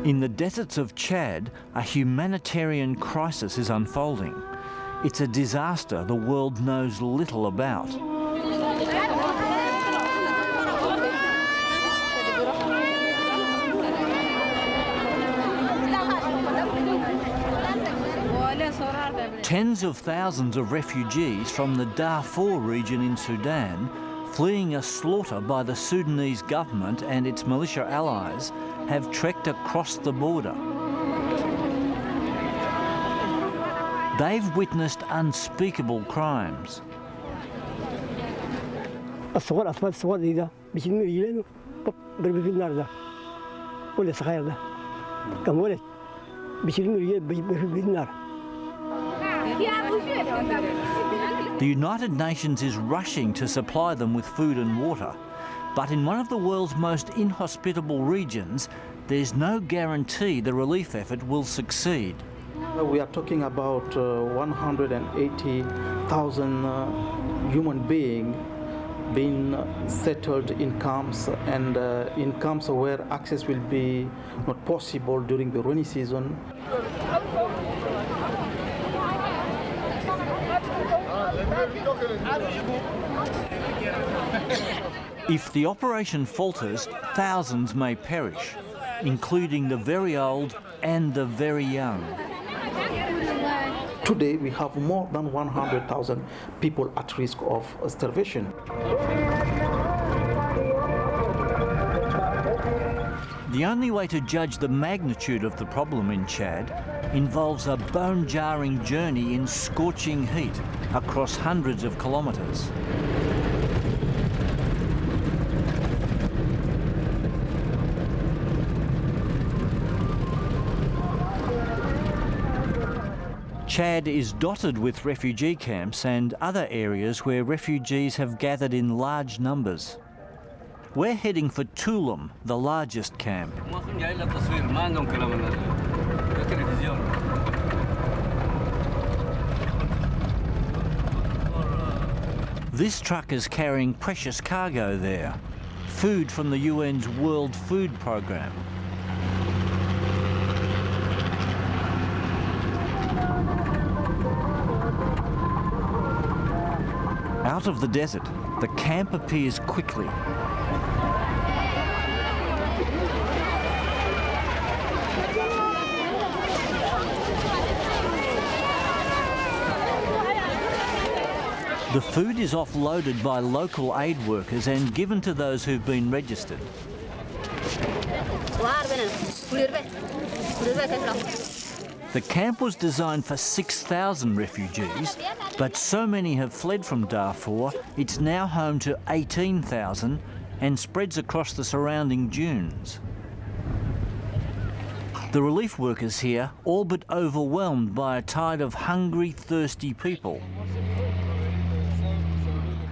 In the deserts of Chad, a humanitarian crisis is unfolding. It's a disaster the world knows little about. Tens of thousands of refugees from the Darfur region in Sudan, fleeing a slaughter by the Sudanese government and its militia allies, have trekked across the border. They've witnessed unspeakable crimes. The United Nations is rushing to supply them with food and water, but in one of the world's most inhospitable regions, there's no guarantee the relief effort will succeed. We are talking about 180,000 human beings being settled in camps, and in camps where access will be not possible during the rainy season. If the operation falters, thousands may perish, including the very old and the very young. Today we have more than 100,000 people at risk of starvation. The only way to judge the magnitude of the problem in Chad involves a bone-jarring journey in scorching heat across hundreds of kilometres. Chad is dotted with refugee camps and other areas where refugees have gathered in large numbers. We're heading for Tulum, the largest camp. This truck is carrying precious cargo there, food from the UN's World Food Programme. Out of the desert, the camp appears quickly. The food is offloaded by local aid workers and given to those who've been registered. The camp was designed for 6,000 refugees, but so many have fled from Darfur, it's now home to 18,000 and spreads across the surrounding dunes. The relief workers here all but overwhelmed by a tide of hungry, thirsty people.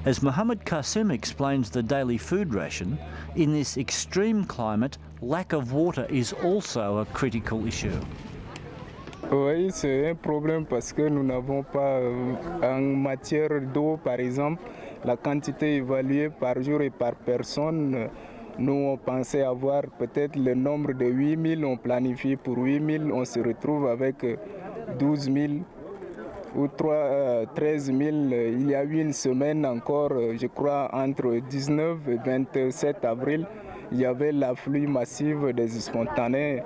As Mohammed Qasim explains the daily food ration, in this extreme climate, lack of water is also a critical issue. Oui, c'est un problème parce que nous n'avons pas, en matière d'eau par exemple, la quantité évaluée par jour et par personne. Nous, on pensait avoir peut-être le nombre de 8 000, on planifie pour 8 000, on se retrouve avec 12 000 ou 13 000. Il y a eu une semaine encore, je crois, entre 19 et 27 avril, il y avait l'afflux massif des spontanés.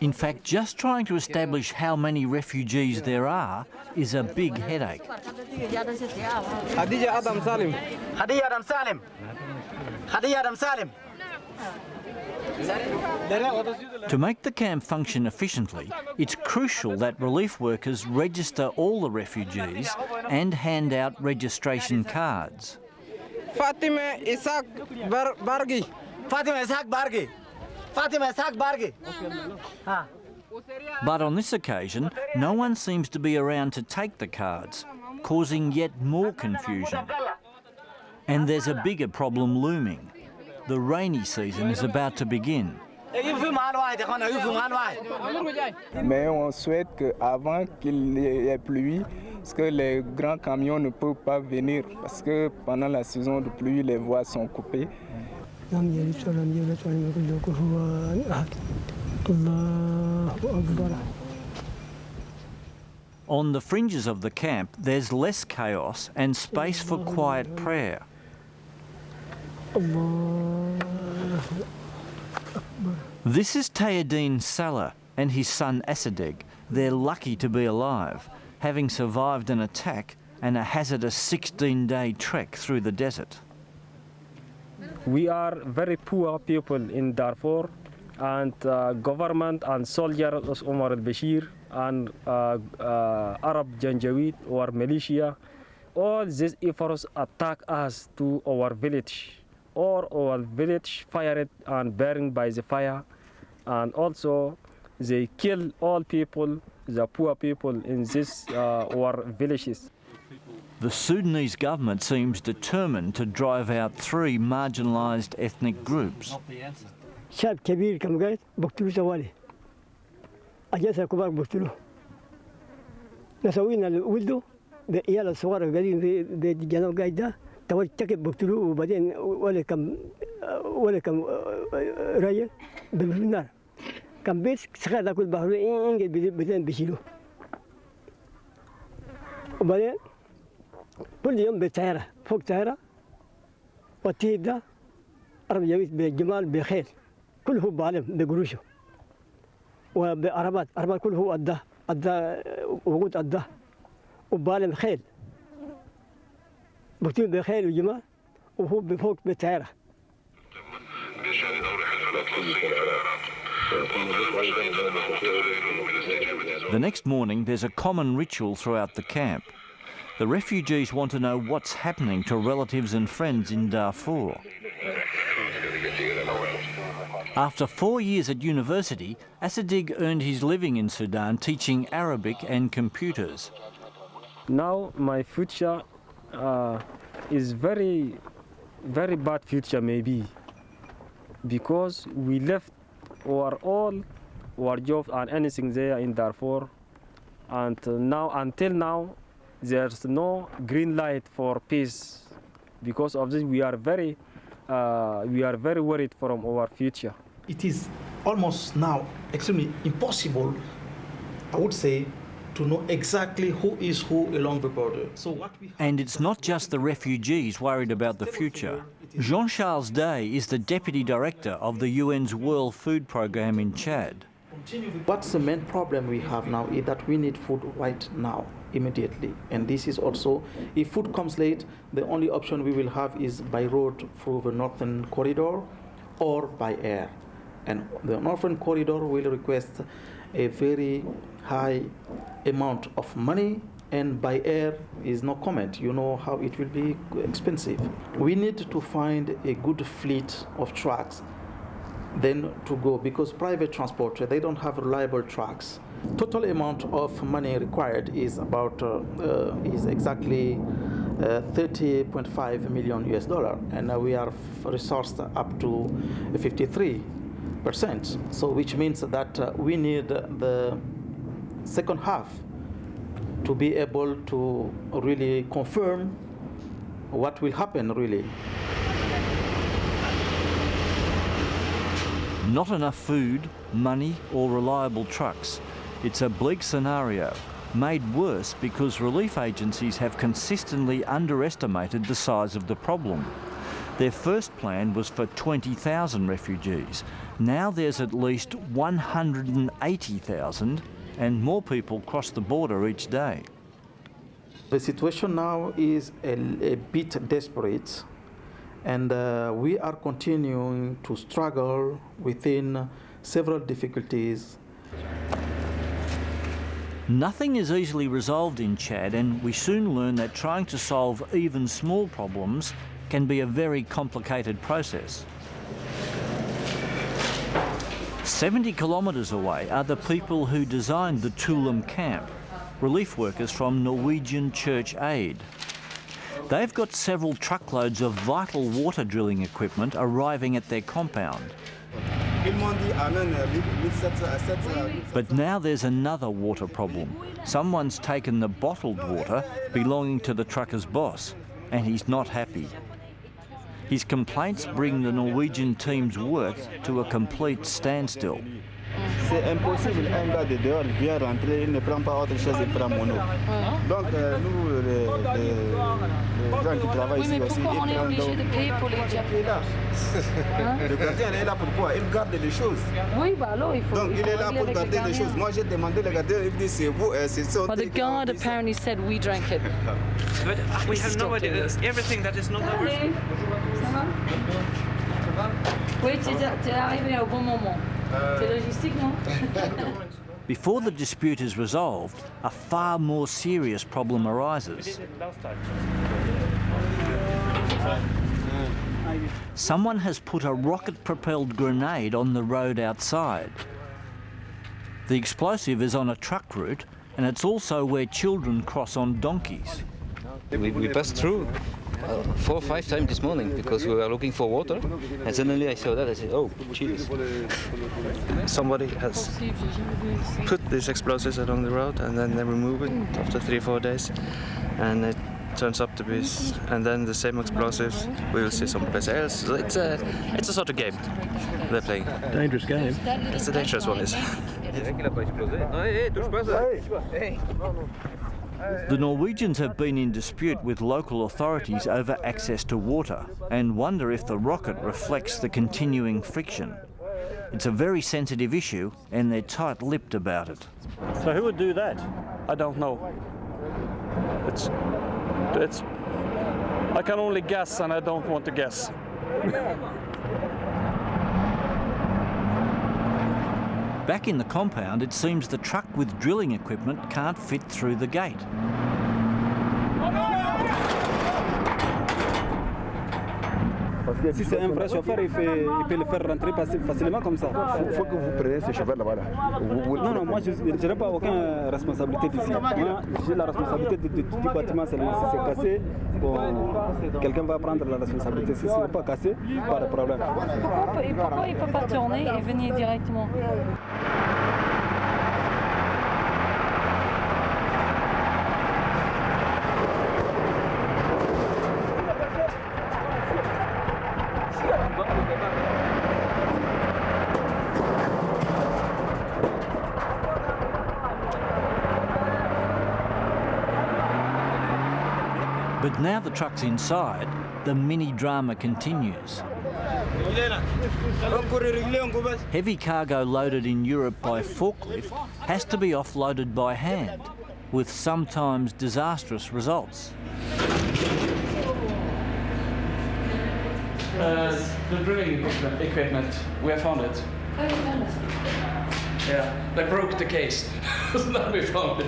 In fact, just trying to establish how many refugees there are is a big headache. Khadija Adam Salim. Khadija Adam Salim. Khadija Adam Salim. To make the camp function efficiently, it's crucial that relief workers register all the refugees and hand out registration cards. Fatima Isaac Bargi. Fatima Isaac Bargi. Fatima Isaac Bargi. But on this occasion, no one seems to be around to take the cards, causing yet more confusion. And there's a bigger problem looming. The rainy season is about to begin. Mais on souhaite qu'avant qu'il y ait pluie, parce que les grands camions ne peuvent pas venir, parce que pendant la saison de pluie, les voies sont coupées. لم يلد ولم يولد ولم يكن له كفوا أحد الله أكبر. On the fringes of the camp, there's less chaos and space for quiet prayer. This is Tayadeen Salah and his son Asadeg. They're lucky to be alive, having survived an attack and a hazardous 16-day trek through the desert. We are very poor people in Darfur, and government and soldiers Omar al-Bashir and Arab Janjaweed or militia, all these efforts attack us to our village, or our village fired and burned by the fire, and also they kill all people, the poor people in this our villages. The Sudanese government seems determined to drive out 3 marginalised ethnic groups. شاب كبير كم قاعد بقتلوه سوالي أجلس الكبار بقتلوه نسوينا ولده بعيال الصغار قاعدين في الجنوب قاعد ده توجه تكب بقتلوه وبعدين ولا كم رجل بالنار كم بيت صغار ده كل بحر إنجل بدين بيشيلوه وبعدين كل يوم بالطائرة فوق طائرة والتيب ده عرب جميل بالجمال بخيل كله بعلم بقروشه وبعربات كله أداه وقود أداه وبعلم خيل بكتير بخيل وجمال وهو بفوق بالطائرة. The next morning there's a common ritual throughout the camp. The refugees want to know what's happening to relatives and friends in Darfur. After 4 years at university, Asadeg earned his living in Sudan teaching Arabic and computers. Now my future is very bad future maybe, because we left all our jobs and anything there in Darfur, and until now there's no green light for peace. Because of this, we are very worried from our future. It is almost now extremely impossible, I would say, to know exactly who is who along the border. And it's not just the refugees worried about the future. Jean-Charles Day is the Deputy Director of the UN's World Food Programme in Chad. What's the main problem we have now is that we need food right now, immediately. And this is also, if food comes late, the only option we will have is by road through the northern corridor or by air. And the northern corridor will request a very high amount of money, and by air is no comment. You know how it will be expensive. We need to find a good fleet of trucks then to go, because private transport, they don't have reliable trucks. Total amount of money required is about is exactly 30.5 million US dollar, and we are resourced up to 53%. So which means that we need the second half to be able to really confirm what will happen really. Not enough food, money or reliable trucks. It's a bleak scenario, made worse because relief agencies have consistently underestimated the size of the problem. Their first plan was for 20,000 refugees. Now there's at least 180,000, and more people cross the border each day. The situation now is a bit desperate, and we are continuing to struggle within several difficulties. Nothing is easily resolved in Chad, and we soon learn that trying to solve even small problems can be a very complicated process. 70 kilometres away are the people who designed the Tulum camp, relief workers from Norwegian Church Aid. They've got several truckloads of vital water drilling equipment arriving at their compound. But now there's another water problem. Someone's taken the bottled water belonging to the trucker's boss, and he's not happy. His complaints bring the Norwegian team's work to a complete standstill. C'est impossible, un gars de dehors vient rentrer, il ne prend pas autre chose, il prend mon eau. Donc nous, les gens qui travaillent ici aussi, ils prennent l'eau. Le gardien est là pourquoi? Il garde les choses. Oui, bah alors il faut. Donc il est là pour garder les choses. Moi j'ai demandé le gardien, il dit c'est vous, c'est ça. Well, the guard apparently said we drank it. But we have no idea. Everything that is not ours. Oui, tu es arrivé au bon moment. C'est logistique, non? Before the dispute is resolved, a far more serious problem arises. Someone has put a rocket-propelled grenade on the road outside. The explosive is on a truck route, and it's also where children cross on donkeys. We passed through 4 or 5 times this morning because we were looking for water, and suddenly I saw that. I said, "Oh, jeez!" Somebody has put these explosives along the road, and then they remove it after 3 or 4 days, and it turns up to be, and then the same explosives we will see someplace else. So it's a sort of game they're playing. Dangerous game. It's a dangerous one, is. The Norwegians have been in dispute with local authorities over access to water and wonder if the rocket reflects the continuing friction. It's a very sensitive issue and they're tight-lipped about it. So who would do that? I don't know. It's. I can only guess, and I don't want to guess. Back in the compound, it seems the truck with drilling equipment can't fit through the gate. Parce que si c'est un vrai chauffeur, il peut le faire rentrer facilement comme ça. Il faut que vous preniez ce chauffeur là-bas. Non, moi je n'ai pas aucune responsabilité d'ici. Moi, j'ai la responsabilité du bâtiment seulement. Si c'est cassé, quelqu'un va prendre la responsabilité. Si ce n'est pas cassé, pas de problème. Pourquoi il ne peut pas tourner et venir directement? But now the truck's inside, the mini-drama continues. Heavy cargo loaded in Europe by forklift has to be offloaded by hand, with sometimes disastrous results. The drilling equipment, we have found it. Oh, you found it? Yeah, they broke the case. Then we found it.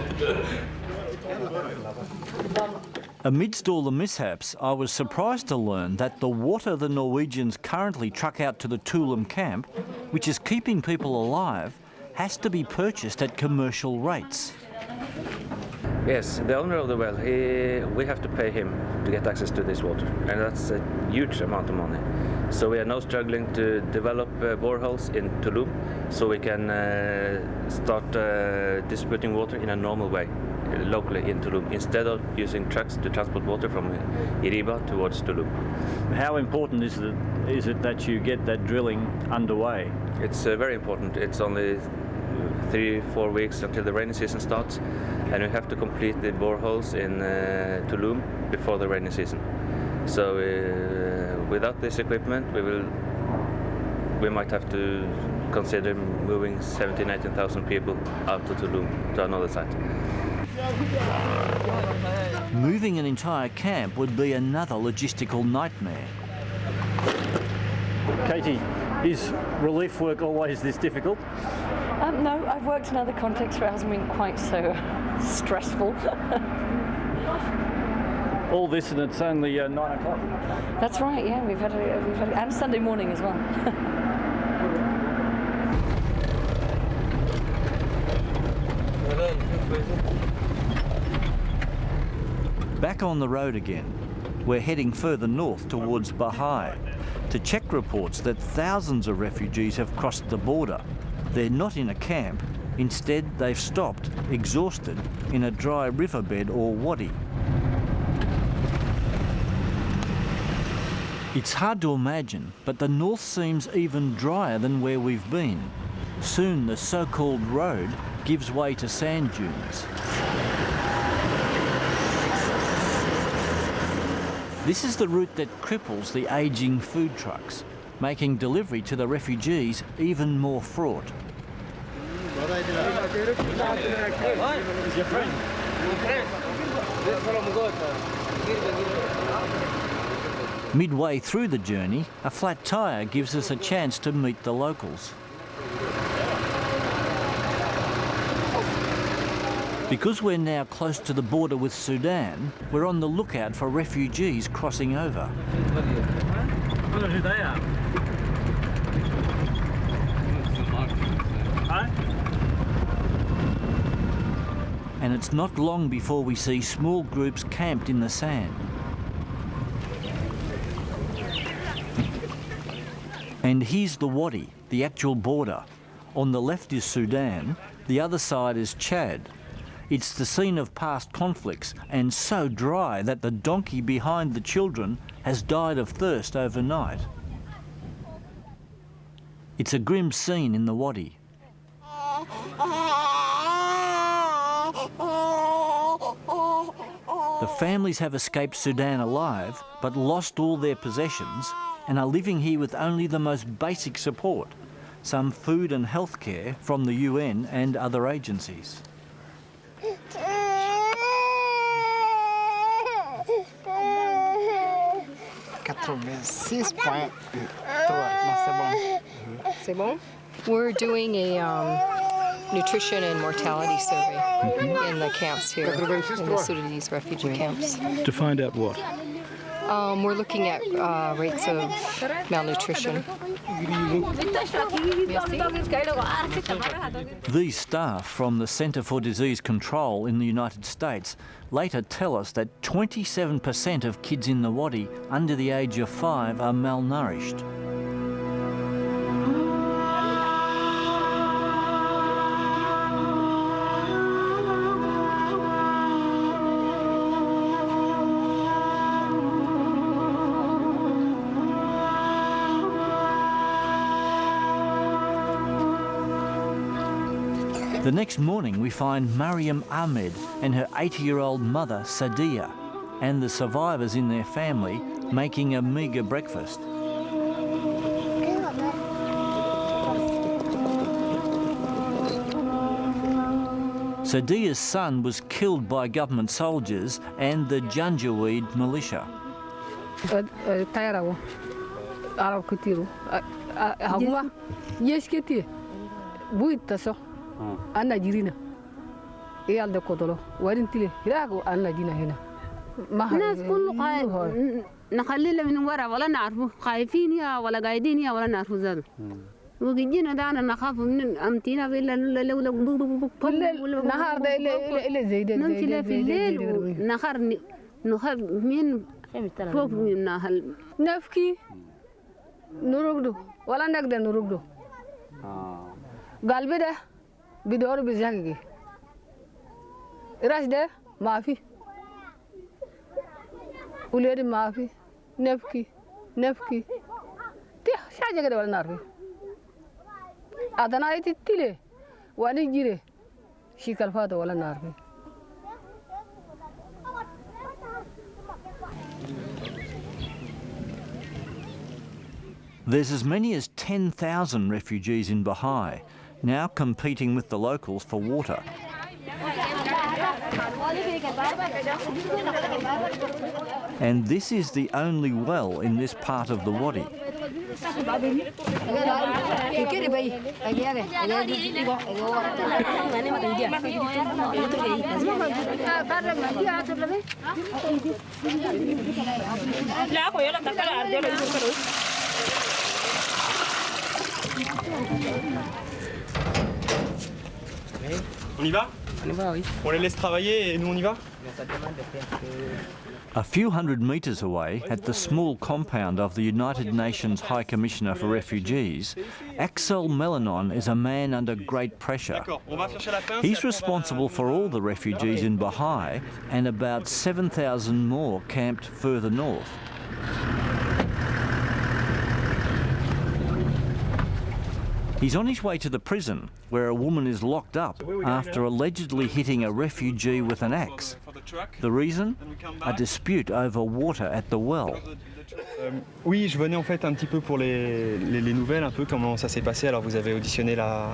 Amidst all the mishaps, I was surprised to learn that the water the Norwegians currently truck out to the Tulum camp, which is keeping people alive, has to be purchased at commercial rates. Yes, the owner of the well, we have to pay him to get access to this water, and that's a huge amount of money. So we are now struggling to develop boreholes in Tulum, so we can start distributing water in a normal way, locally in Tulum, instead of using trucks to transport water from Iriba towards Tulum. How important is it that you get that drilling underway? It's very important. It's only 3-4 weeks until the rainy season starts, and we have to complete the boreholes in Tulum before the rainy season. So without this equipment, we might have to consider moving 17,000-18,000 people out to Tulum to another site. Moving an entire camp would be another logistical nightmare. Katie, is relief work always this difficult? No, I've worked in other contexts where it hasn't been quite so stressful. All this and it's only 9 o'clock. That's right. Yeah, we've had and Sunday morning as well. Back on the road again, we're heading further north towards Bahai to check reports that thousands of refugees have crossed the border. They're not in a camp. Instead, they've stopped, exhausted, in a dry riverbed or wadi. It's hard to imagine, but the north seems even drier than where we've been. Soon the so-called road gives way to sand dunes. This is the route that cripples the ageing food trucks, making delivery to the refugees even more fraught. Midway through the journey, a flat tyre gives us a chance to meet the locals. Because we're now close to the border with Sudan, we're on the lookout for refugees crossing over. And it's not long before we see small groups camped in the sand. And here's the Wadi, the actual border. On the left is Sudan, the other side is Chad. It's the scene of past conflicts and so dry that the donkey behind the children has died of thirst overnight. It's a grim scene in the Wadi. The families have escaped Sudan alive, but lost all their possessions and are living here with only the most basic support, some food and health care from the UN and other agencies. C'est bon? We're doing a nutrition and mortality survey in the camps here, in the Sudanese refugee camps. To find out what? We're looking at rates of malnutrition. These staff from the Centre for Disease Control in the United States later tell us that 27% of kids in the Wadi under the age of 5 are malnourished. The next morning we find Mariam Ahmed and her 80-year-old mother Sadia and the survivors in their family making a meagre breakfast. Sadia's son was killed by government soldiers and the Janjaweed militia. أنا جرينا إيه على كودلو وين تلي هراك أنا جينا هنا ما الناس كله قاعد نخلي من ورا ولا نعرفه خايفين يا ولا قاعدين يا ولا نعرفه زاد وجينا دعنا نخاف من أمتينا بالله لولا نهار ده إلى زي ده نمشي في الليل ونهار نخاف من فوق من هال نفكي نرقده ولا نقدر نرقده قلبي ده بدور بزاقي راس ده ما في ولادي ما في نبكي تي حاجه كده ولا نعرف ادنا ايتي تيله وانا جيره شي كلفاته ولا نعرف There's as many as 10,000 refugees in Bahai, now competing with the locals for water. And this is the only well in this part of the Wadi. On y va? On y va, oui. On les laisse travailler et nous on y va? A few hundred metres away, at the small compound of the United Nations High Commissioner for Refugees, Axel Melanon is a man under great pressure. He's responsible for all the refugees in Bahai and about 7,000 more camped further north. He's on his way to the prison, where a woman is locked up after allegedly hitting a refugee with an axe. The reason? A dispute over water at the well. Oui, je venais en fait un petit peu pour les nouvelles, un peu comment ça s'est passé. Alors vous avez auditionné la...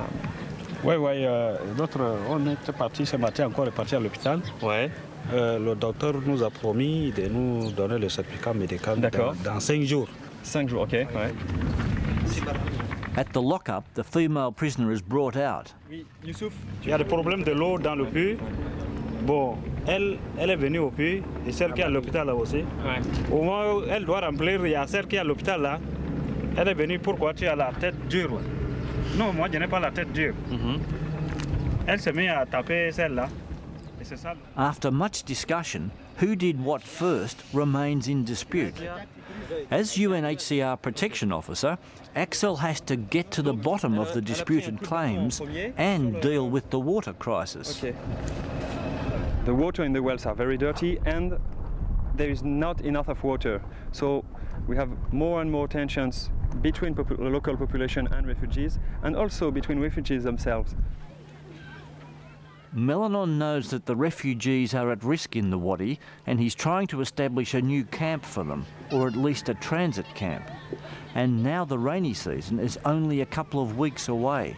Oui, on est parti ce matin, encore parti à l'hôpital. Ouais. Le docteur nous a promis de nous donner le certificat médical dans 5 jours. 5 jours, ok. Ouais. At the lockup, the female prisoner is brought out. Oui, Youssouf, il y a des problèmes de l'eau dans le puits. Bon, elle est venue au puits, et celle qui est à l'hôpital là aussi. Ouais. Au moment où elle doit remplir, il y a celle qui est à l'hôpital là. Elle est venue, pourquoi tu as la tête dure là? Non, moi je n'ai pas la tête dure. Elle se met à taper celle-là. Et c'est ça. After much discussion, who did what first remains in dispute. As UNHCR protection officer, Axel has to get to the bottom of the disputed claims and deal with the water crisis. Okay. The water in the wells are very dirty and there is not enough of water. So we have more and more tensions between the local population and refugees, and also between refugees themselves. Melanon knows that the refugees are at risk in the Wadi, and he's trying to establish a new camp for them, or at least a transit camp. And now the rainy season is only a couple of weeks away.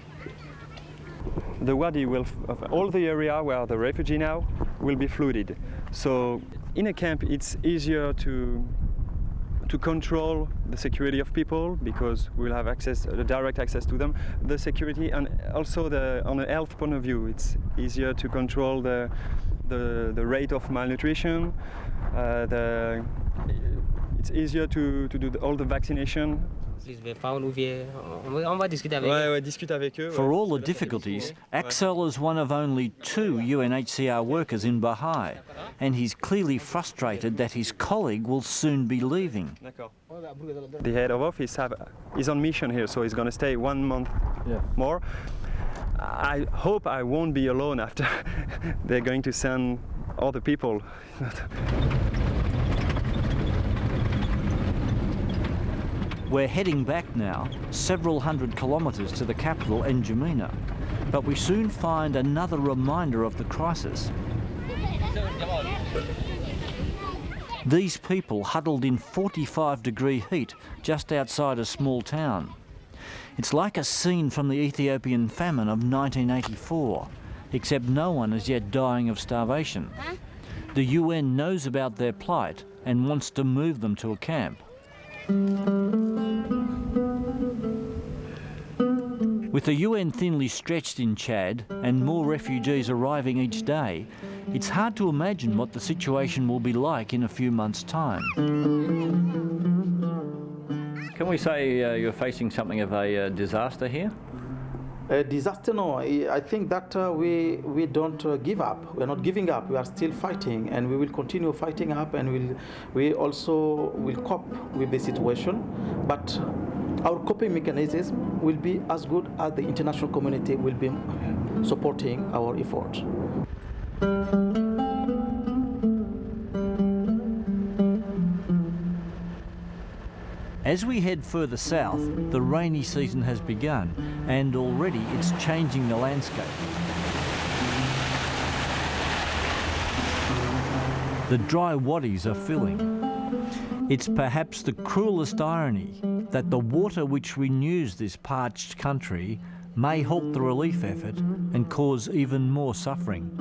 The Wadi will, all the area where the refugee now, will be flooded. So in a camp it's easier to control the security of people because we'll have access, direct access to them, the security, and also on a health point of view, it's easier to control the rate of malnutrition. It's easier to do all the vaccination. For all the difficulties, Axel is one of only 2 UNHCR workers in Bahai, and he's clearly frustrated that his colleague will soon be leaving. The head of office is on mission here, so he's going to stay 1 month more. I hope I won't be alone after they're going to send other people. We're heading back now, several hundred kilometres to the capital, N'Djamena, but we soon find another reminder of the crisis. These people huddled in 45-degree heat just outside a small town. It's like a scene from the Ethiopian famine of 1984, except no one is yet dying of starvation. The UN knows about their plight and wants to move them to a camp. With the UN thinly stretched in Chad and more refugees arriving each day, it's hard to imagine what the situation will be like in a few months' time. Can we say you're facing something of a disaster here? A disaster, no. I think that we don't give up. We're not giving up. We are still fighting, and we will continue fighting up, and we also will cope with the situation. But our coping mechanisms will be as good as the international community will be supporting our effort. As we head further south, the rainy season has begun, and already it's changing the landscape. The dry wadis are filling. It's perhaps the cruelest irony that the water which renews this parched country may halt the relief effort and cause even more suffering.